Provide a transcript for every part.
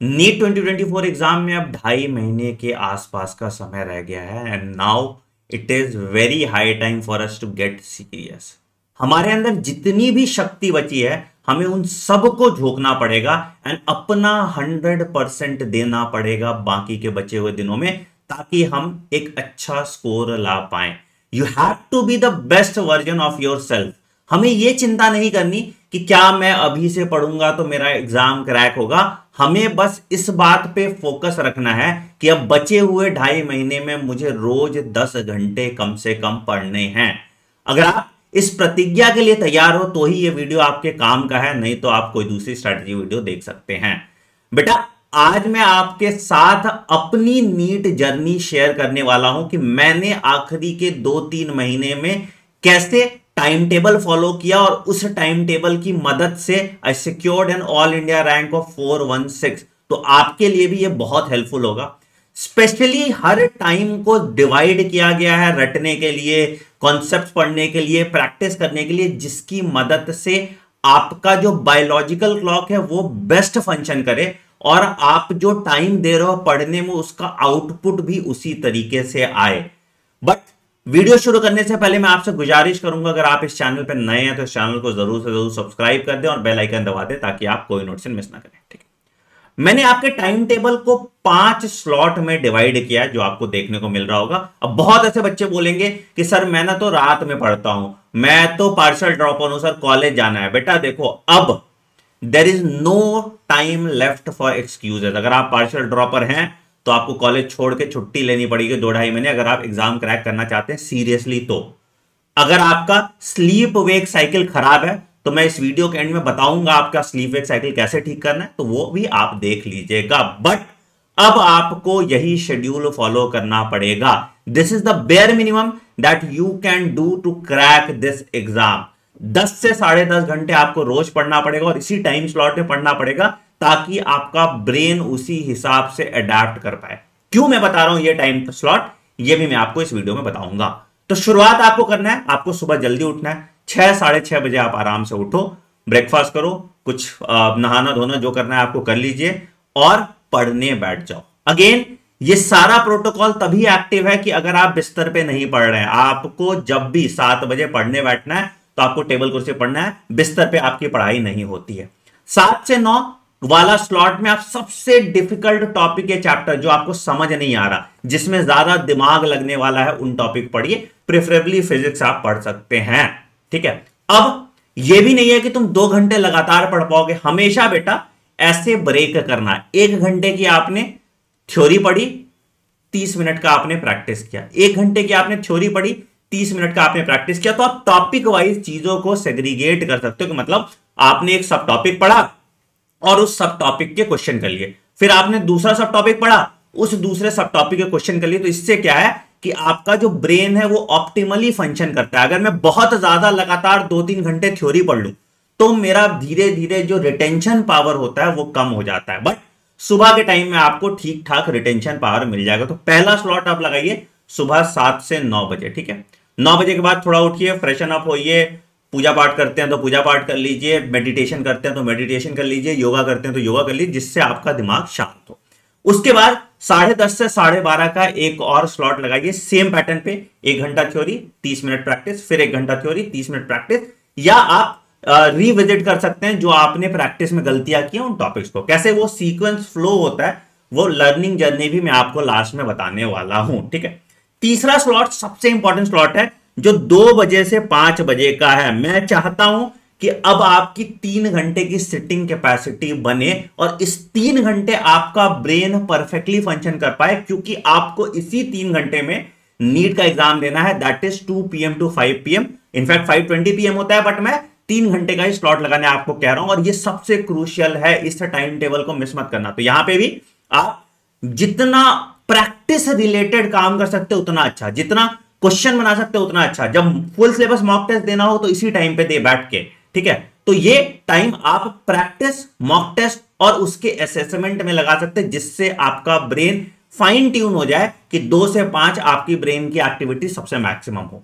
NEET 2024 exam में अब 2.5 महीने के आसपास का समय रह गया है and now it is very high time for us to get serious. हमारे अंदर जितनी भी शक्ति बची है हमें उन सब को झोंकना पड़ेगा एंड अपना 100% देना पड़ेगा बाकी के बचे हुए दिनों में, ताकि हम एक अच्छा स्कोर ला पाए। You have to be the best version of yourself. हमें यह चिंता नहीं करनी कि क्या मैं अभी से पढ़ूंगा तो मेरा एग्जाम क्रैक होगा। हमें बस इस बात पे फोकस रखना है कि अब बचे हुए 2.5 महीने में मुझे रोज 10 घंटे कम से कम पढ़ने हैं। अगर आप इस प्रतिज्ञा के लिए तैयार हो तो ही ये वीडियो आपके काम का है, नहीं तो आप कोई दूसरी स्ट्रैटेजी वीडियो देख सकते हैं। बेटा, आज मैं आपके साथ अपनी नीट जर्नी शेयर करने वाला हूं कि मैंने आखिरी के 2-3 महीने में कैसे टाइम टेबल फॉलो किया और उस टाइम टेबल की मदद से I secured an all India rank of 416। तो आपके लिए भी ये बहुत हेल्पफुल होगा। स्पेशली हर टाइम को डिवाइड किया गया है रटने के लिए, कॉन्सेप्ट पढ़ने के लिए, प्रैक्टिस करने के लिए, जिसकी मदद से आपका जो बायोलॉजिकल क्लॉक है वो बेस्ट फंक्शन करे और आप जो टाइम दे रहे हो पढ़ने में उसका आउटपुट भी उसी तरीके से आए। बट वीडियो शुरू करने से पहले मैं आपसे गुजारिश करूंगा, अगर आप इस चैनल पर नए हैं तो इस चैनल को जरूर से जरूर सब्सक्राइब कर दें और बेल आइकन दबा दें ताकि आप कोई नोटिफिकेशन मिस ना करें। ठीक है, मैंने आपके टाइम टेबल को 5 स्लॉट में डिवाइड किया जो आपको देखने को मिल रहा होगा। अब बहुत ऐसे बच्चे बोलेंगे कि सर मैं ना तो रात में पढ़ता हूं, मैं तो पार्शियल ड्रॉप ऑन हूं, सर कॉलेज जाना है। बेटा देखो, अब there is no time left for excuses. अगर आप पार्शियल ड्रॉपर हैं तो आपको कॉलेज छोड़ के छुट्टी लेनी पड़ेगी 2-2.5 महीने अगर आप एग्जाम क्रैक करना चाहते हैं सीरियसली। तो अगर आपका स्लीप वेक साइकिल खराब है तो मैं इस वीडियो के एंड में बताऊंगा आपका स्लीप वेक साइकिल कैसे ठीक करना है, तो वो भी आप देख लीजिएगा। बट अब आपको यही शेड्यूल फॉलो करना पड़ेगा। This is the bare minimum that you can do to crack this exam. 10 से 10.5 घंटे आपको रोज पढ़ना पड़ेगा और इसी टाइम स्लॉट में पढ़ना पड़ेगा ताकि आपका ब्रेन उसी हिसाब से अडेप्ट कर पाए। क्यों मैं बता रहा हूं ये टाइम स्लॉट, ये भी मैं आपको इस वीडियो में बताऊंगा। तो शुरुआत आपको करना है, आपको सुबह जल्दी उठना है। 6-6:30 बजे आप आराम से उठो, ब्रेकफास्ट करो, कुछ नहाना धोना जो करना है आपको कर लीजिए और पढ़ने बैठ जाओ। अगेन ये सारा प्रोटोकॉल तभी एक्टिव है कि अगर आप बिस्तर पे नहीं पढ़ रहे हैं। आपको जब भी 7 बजे पढ़ने बैठना है तो आपको टेबल कुर्सी पढ़ना है, बिस्तर पे आपकी पढ़ाई नहीं होती है। 7 से 9 वाला स्लॉट में आप सबसे डिफिकल्ट टॉपिक के चैप्टर जो आपको समझ नहीं आ रहा, जिसमें ज्यादा दिमाग लगने वाला है, उन टॉपिक पढ़िए। प्रेफरेबली फिजिक्स आप पढ़ सकते हैं। ठीक है, अब यह भी नहीं है कि तुम 2 घंटे लगातार पढ़ पाओगे। हमेशा बेटा ऐसे ब्रेक करना है। 1 घंटे की आपने थ्योरी पढ़ी, 30 मिनट का आपने प्रैक्टिस किया। 1 घंटे की आपने थ्योरी पढ़ी, 30 मिनट का आपने प्रैक्टिस किया। तो आप टॉपिक वाइज चीजों को सेग्रीगेट कर सकते हो कि मतलब आपने एक सब टॉपिक पढ़ा और उस सब टॉपिक के क्वेश्चन कर लिए, फिर आपने दूसरा सब टॉपिक पढ़ा, उस दूसरे सब टॉपिक के क्वेश्चन कर लिए। तो इससे क्या है कि आपका जो ब्रेन है वो ऑप्टिमली फंक्शन करता है। अगर मैं बहुत ज्यादा लगातार 2-3 घंटे थ्योरी पढ़ लूं तो मेरा धीरे धीरे जो रिटेंशन पावर होता है वो कम हो जाता है। बट सुबह के टाइम में आपको ठीक ठाक रिटेंशन पावर मिल जाएगा। तो पहला स्लॉट आप लगाइए सुबह 7 से 9 बजे। ठीक है, 9 बजे के बाद थोड़ा उठिए, फ्रेशन अप होइए, पूजा पाठ करते हैं तो पूजा पाठ कर लीजिए, मेडिटेशन करते हैं तो मेडिटेशन कर लीजिए, योगा करते हैं तो योगा कर लीजिए, जिससे आपका दिमाग शांत हो। उसके बाद 10:30 से 12:30 का एक और स्लॉट लगाइए सेम पैटर्न पे। 1 घंटा थ्योरी, 30 मिनट प्रैक्टिस, फिर 1 घंटा थ्योरी, 30 मिनट प्रैक्टिस। या आप रिविजिट कर सकते हैं जो आपने प्रैक्टिस में गलतियां की उन टॉपिक्स को। कैसे वो सीक्वेंस फ्लो होता है, वो लर्निंग जर्नी भी मैं आपको लास्ट में बताने वाला हूं। ठीक है, तीसरा स्लॉट सबसे इंपॉर्टेंट स्लॉट है जो 2 बजे से 5 बजे का है। मैं चाहता हूं कि अब आपकी 3 घंटे की सिटिंग कैपेसिटी बने और इस 3 घंटे आपका ब्रेन परफेक्टली फंक्शन कर पाए, क्योंकि आपको इसी 3 घंटे में नीट का एग्जाम देना है। That is 2 PM to 5 PM। In fact 5:20 PM होता है, बट मैं 3 घंटे का ही स्लॉट लगाने आपको कह रहा हूं और ये सबसे क्रूशियल है। इस टाइम टेबल को मिस मत करना। तो यहां पे भी आप जितना प्रैक्टिस रिलेटेड काम कर सकते हो उतना अच्छा, जितना क्वेश्चन बना सकते हो उतना अच्छा। जब फुल सिलेबस मॉक टेस्ट देना हो तो इसी टाइम पे दे बैठ के। ठीक है, तो ये टाइम आप प्रैक्टिस, मॉक टेस्ट और उसके असेसमेंट में लगा सकते हैं, जिससे आपका ब्रेन फाइन ट्यून हो जाए कि 2 से 5 आपकी ब्रेन की एक्टिविटी सबसे मैक्सिमम हो।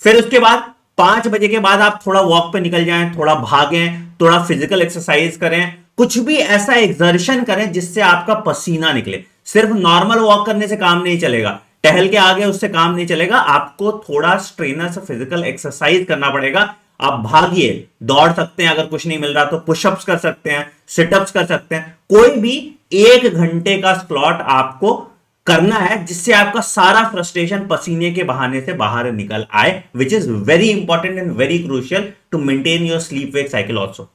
फिर उसके बाद 5 बजे के बाद आप थोड़ा वॉक पे निकल जाएं, थोड़ा भागें, थोड़ा फिजिकल एक्सरसाइज करें, कुछ भी ऐसा एक्सर्शन करें जिससे आपका पसीना निकले। सिर्फ नॉर्मल वॉक करने से काम नहीं चलेगा, टहल के आगे उससे काम नहीं चलेगा, आपको थोड़ा स्ट्रेनस फिजिकल एक्सरसाइज करना पड़ेगा। आप भागिए, दौड़ सकते हैं, अगर कुछ नहीं मिल रहा तो पुशअप्स कर सकते हैं, सिटअप्स कर सकते हैं, कोई भी 1 घंटे का स्लॉट आपको करना है जिससे आपका सारा फ्रस्ट्रेशन पसीने के बहाने से बाहर निकल आए, which is very important and very crucial to maintain your sleep wake cycle also.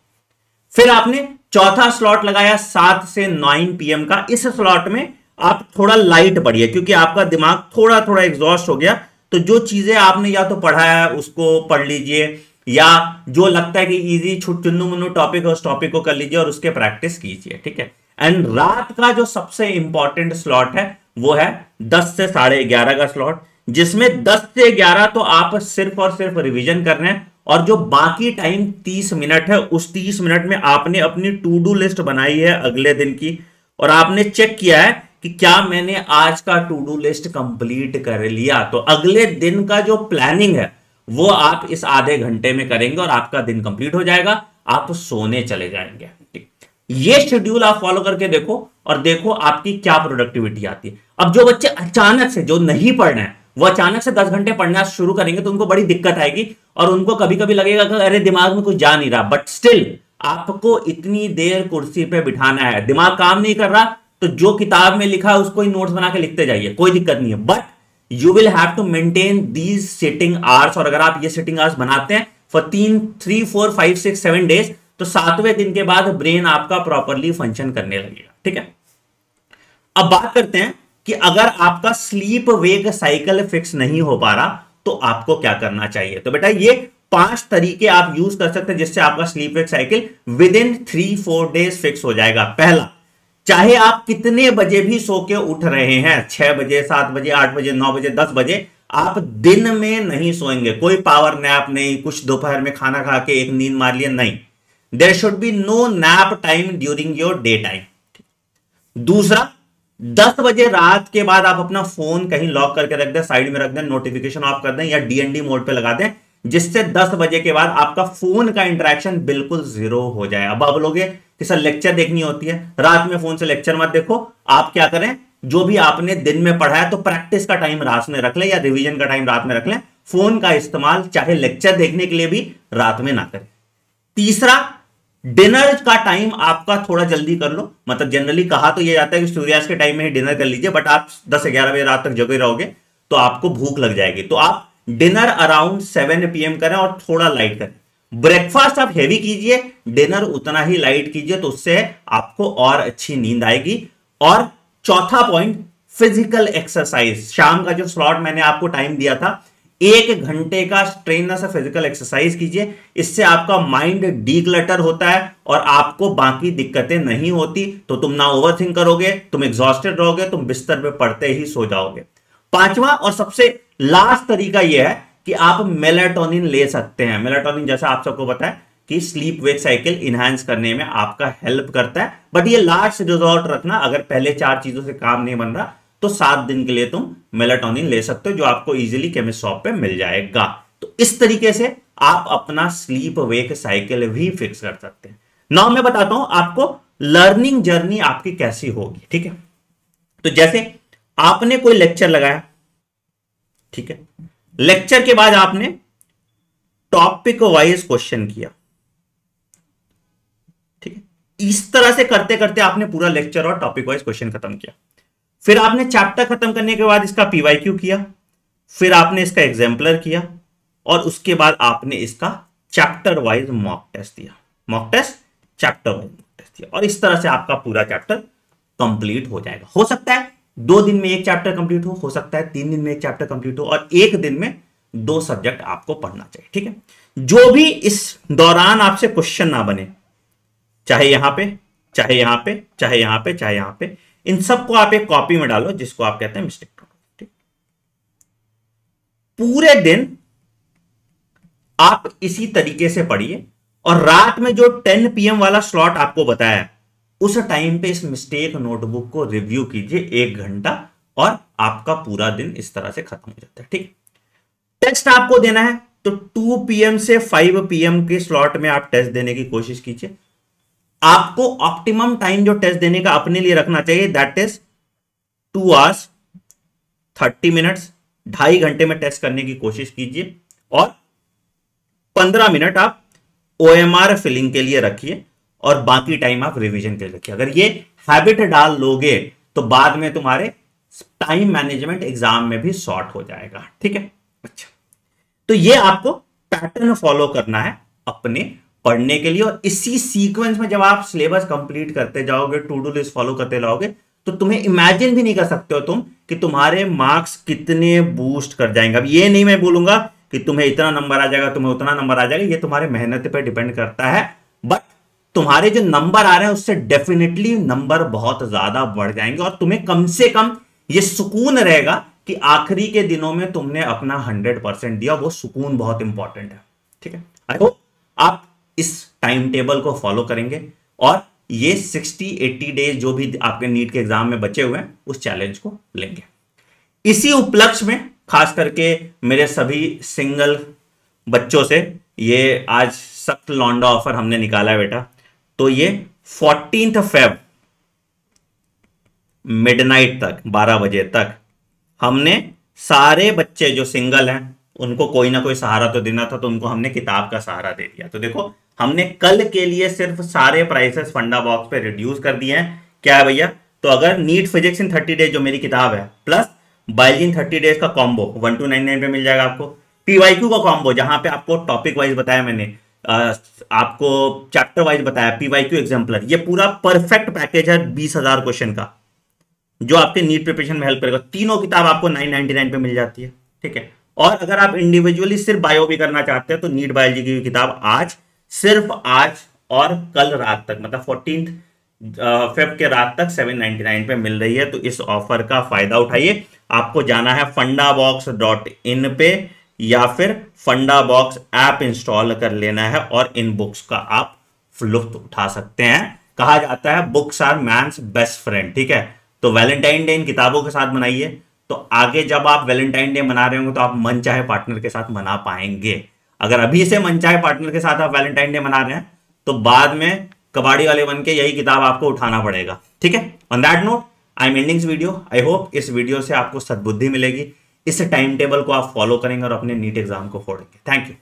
फिर आपने चौथा स्लॉट लगाया 7 से 9 PM का। इस स्लॉट में आप थोड़ा लाइट पढ़िए क्योंकि आपका दिमाग थोड़ा थोड़ा एग्जॉस्ट हो गया, तो जो चीजें आपने या तो पढ़ा है उसको पढ़ लीजिए, या जो लगता है कि इजी चुन्नू मुन्नू टॉपिक है उस टॉपिक को कर लीजिए और उसके प्रैक्टिस कीजिए, ठीक है। एंड रात का जो सबसे इंपॉर्टेंट स्लॉट है वो है 10 से 11:30 का स्लॉट, जिसमें 10 से 11 तो आप सिर्फ और सिर्फ रिवीजन कर रहे हैं, और जो बाकी टाइम 30 मिनट है उस 30 मिनट में आपने अपनी टू डू लिस्ट बनाई है अगले दिन की, और आपने चेक किया है कि क्या मैंने आज का टू डू लिस्ट कंप्लीट कर लिया। तो अगले दिन का जो प्लानिंग है वो आप इस आधे घंटे में करेंगे और आपका दिन कंप्लीट हो जाएगा, आप सोने चले जाएंगे। ये शेड्यूल आप फॉलो करके देखो और देखो आपकी क्या प्रोडक्टिविटी आती है। अब जो बच्चे अचानक से जो नहीं पढ़ रहे हैं वो अचानक से 10 घंटे पढ़ना शुरू करेंगे तो उनको बड़ी दिक्कत आएगी, और उनको कभी कभी लगेगा कि अरे दिमाग में कुछ जा नहीं रहा, बट स्टिल आपको इतनी देर कुर्सी पे बिठाना है, दिमाग काम नहीं कर रहा तो जो किताब में लिखा है उसको ही नोट्स बना के लिखते जाइए, कोई दिक्कत नहीं है, but you will have to maintain these sitting hours. और अगर आप ये सिटिंग आवर्स बनाते हैं फॉर 3, 4, 5, 6, 7 डेज, तो 7वें दिन के बाद ब्रेन आपका प्रॉपरली फंक्शन करने लगेगा, ठीक है। अब बात करते हैं कि अगर आपका स्लीप वेक साइकिल फिक्स नहीं हो पा रहा तो आपको क्या करना चाहिए। तो बेटा ये 5 तरीके आप यूज कर सकते हैं जिससे आपका sleep wake cycle with in 3-4 days fix हो जाएगा। पहला, चाहे आप कितने बजे भी सो के उठ रहे हैं, 6 बजे, 7 बजे, 8 बजे, 9 बजे, 10 बजे, आप दिन में नहीं सोएंगे। कोई पावर नैप नहीं, कुछ दोपहर में खाना खा के एक नींद मार लिया, नहीं। There should be no nap time during your day time. दूसरा, 10 बजे रात के बाद आप अपना फोन कहीं लॉक करके रख दें, साइड में रख दें, नोटिफिकेशन ऑफ कर दें या डीएनडी मोड पे लगा दें, जिससे 10 बजे के बाद आपका फोन का इंटरेक्शन बिल्कुल 0 हो जाए। अब आप बोलोगे कि सर लेक्चर देखनी होती है, रात में फोन से लेक्चर मत देखो। आप क्या करें, जो भी आपने दिन में पढ़ा है तो प्रैक्टिस का टाइम रात में रख लें या रिवीजन का टाइम रात में रख लें। फोन का इस्तेमाल चाहे लेक्चर देखने के लिए भी रात में ना करें। तीसरा, डिनर का टाइम आपका थोड़ा जल्दी कर लो। मतलब जनरली कहा तो यह जाता है कि सूर्यास्त के टाइम में ही डिनर कर लीजिए, बट आप 10-11 बजे रात तक जगे रहोगे तो आपको भूख लग जाएगी। तो आप डिनर अराउंड 7 PM करें और थोड़ा लाइट करें। ब्रेकफास्ट आप हेवी कीजिए, डिनर उतना ही लाइट कीजिए, तो उससे आपको और अच्छी नींद आएगी। और चौथा पॉइंट, फिजिकल एक्सरसाइज। शाम का जो स्लॉट मैंने आपको टाइम दिया था, 1 घंटे का स्ट्रेनर से फिजिकल एक्सरसाइज कीजिए। इससे आपका माइंड डीक्लटर होता है और आपको बाकी दिक्कतें नहीं होती। तो तुम ना ओवरथिंक करोगे, तुम एग्जॉस्टेड रहोगे, तुम बिस्तर पे पड़ते ही सो जाओगे। पांचवा और सबसे लास्ट तरीका यह है कि आप मेलाटोनिन ले सकते हैं। मेलाटोनिन जैसा आप सबको पता है कि स्लीप वेक साइकिल इनहांस करने में आपका हेल्प करता है, बट ये लास्ट रिजॉर्ट रखना। अगर पहले 4 चीजों से काम नहीं बन रहा तो 7 दिन के लिए तुम मेलाटोनिन ले सकते हो, जो आपको इजीली केमिस्ट शॉप पे मिल जाएगा। तो इस तरीके से आप अपना स्लीप वेक साइकिल भी फिक्स कर सकते हैं। नाउ मैं बताता हूं आपको लर्निंग जर्नी आपकी कैसी होगी, ठीक है। तो जैसे आपने कोई लेक्चर लगाया, ठीक है, लेक्चर के बाद आपने टॉपिक वाइज क्वेश्चन किया, ठीक है। इस तरह से करते करते आपने पूरा लेक्चर और टॉपिक वाइज क्वेश्चन खत्म किया। फिर आपने चैप्टर खत्म करने के बाद इसका पीवाईक्यू किया, फिर आपने इसका एग्जाम्पलर किया, और उसके बाद आपने इसका चैप्टर वाइज मॉक टेस्ट दिया। Mock test, chapter wise mock test दिया, और इस तरह से आपका पूरा चैप्टर कंप्लीट हो जाएगा। हो सकता है 2 दिन में एक चैप्टर कंप्लीट हो सकता है 3 दिन में एक चैप्टर कंप्लीट हो, और 1 दिन में 2 सब्जेक्ट आपको पढ़ना चाहिए, ठीक है। जो भी इस दौरान आपसे क्वेश्चन ना बने, चाहे यहां पे, चाहे यहां पे, चाहे यहां पे, चाहे यहां पे, इन सबको आप एक कॉपी में डालो, जिसको आप कहते हैं मिस्टेक नोट, ठीक। पूरे दिन आप इसी तरीके से पढ़िए, और रात में जो 10 PM वाला स्लॉट आपको बताया उस टाइम पे इस मिस्टेक नोटबुक को रिव्यू कीजिए 1 घंटा, और आपका पूरा दिन इस तरह से खत्म हो जाता है, ठीक। टेस्ट आपको देना है तो 2 PM से 5 PM के स्लॉट में आप टेस्ट देने की कोशिश कीजिए। आपको ऑप्टिमम टाइम जो टेस्ट देने का अपने लिए रखना चाहिए, दैट इज 2 hours 30 minutes, 2.5 घंटे में टेस्ट करने की कोशिश कीजिए, और 15 मिनट आप OMR फिलिंग के लिए रखिए, और बाकी टाइम आप रिवीजन के लिए रखिए। अगर ये हैबिट डाल लोगे तो बाद में तुम्हारे टाइम मैनेजमेंट एग्जाम में भी सॉर्ट हो जाएगा। ठीक है, अच्छा, तो ये आपको पैटर्न फॉलो करना है अपने पढ़ने के लिए, और इसी सीक्वेंस में जब आप सिलेबस कंप्लीट करते जाओगे, टू डू लिस्ट फॉलो करते जाओगे, तो तुम्हें इमेजिन भी नहीं कर सकते हो तुम कि तुम्हारे मार्क्स कितने बूस्ट कर जाएंगे। अब ये नहीं मैं बोलूंगा कि तुम्हें इतना नंबर आ जाएगा, तुम्हें उतना नंबर आ जाएगा, ये तुम्हारे मेहनत पे डिपेंड करता है, बट तुम्हारे जो नंबर आ रहे हैं उससे डेफिनेटली नंबर बहुत ज्यादा बढ़ जाएंगे, और तुम्हें कम से कम ये सुकून रहेगा कि आखिरी के दिनों में तुमने अपना 100% दिया। वो सुकून बहुत इंपॉर्टेंट है। ठीक है, आई होप आप इस टाइम टेबल को फॉलो करेंगे, और ये 60-80 डेज जो भी आपके नीट के एग्जाम में बचे हुए हैं उस चैलेंज को लेंगे। इसी उपलक्ष्य में खास करके मेरे सभी सिंगल बच्चों से ये आज सख्त लौंडा ऑफर हमने निकाला है बेटा। तो ये 14 Feb मिडनाइट तक, 12 बजे तक, हमने सारे बच्चे जो सिंगल हैं उनको कोई ना कोई सहारा तो देना था, तो उनको हमने किताब का सहारा दे दिया। तो देखो, हमने कल के लिए सिर्फ सारे प्राइसेस फंडा बॉक्स पे रिड्यूस कर दिए हैं। क्या है भैया, तो अगर नीट फिजिक्स इन 30 डेज जो मेरी किताब है, प्लस बायोलॉजी इन 30 डेज का कॉम्बो 1299 पे मिल जाएगा आपको। पीवाईक्यू का कॉम्बो, जहां पे आपको टॉपिक वाइज बताया मैंने, आपको चैप्टर वाइज बताया, पीवाईक्यू एग्जाम्पलर, ये पूरा परफेक्ट पैकेज है 20,000 क्वेश्चन का, जो आपके नीट प्रिपरेशन में हेल्प करेगा। तीनों किताब आपको 999 पे मिल जाती है। ठीक है, और अगर आप इंडिविजुअली सिर्फ बायो भी करना चाहते हैं तो नीट बायोलॉजी की किताब आज, सिर्फ आज और कल रात तक, मतलब 14 फेब के रात तक 799 पे मिल रही है। तो इस ऑफर का फायदा उठाइए। आपको जाना है fundabox.in पे, या फिर फंडा बॉक्स ऐप इंस्टॉल कर लेना है, और इन बुक्स का आप लुत्फ उठा सकते हैं। कहा जाता है books are man's best friend. ठीक है, तो वैलेंटाइन डे इन किताबों के साथ मनाइए, तो आगे जब आप वैलेंटाइन डे मना रहे होंगे तो आप मन चाहे पार्टनर के साथ मना पाएंगे। अगर अभी से मन चाहे पार्टनर के साथ आप वैलेंटाइन डे मना रहे हैं तो बाद में कबाड़ी वाले बन के यही किताब आपको उठाना पड़ेगा। ठीक है, on that note I am ending this video. I hope इस वीडियो से आपको सद्बुद्धि मिलेगी, इस टाइम टेबल को आप फॉलो करेंगे और अपने नीट एग्जाम को फोड़ेंगे। Thank you.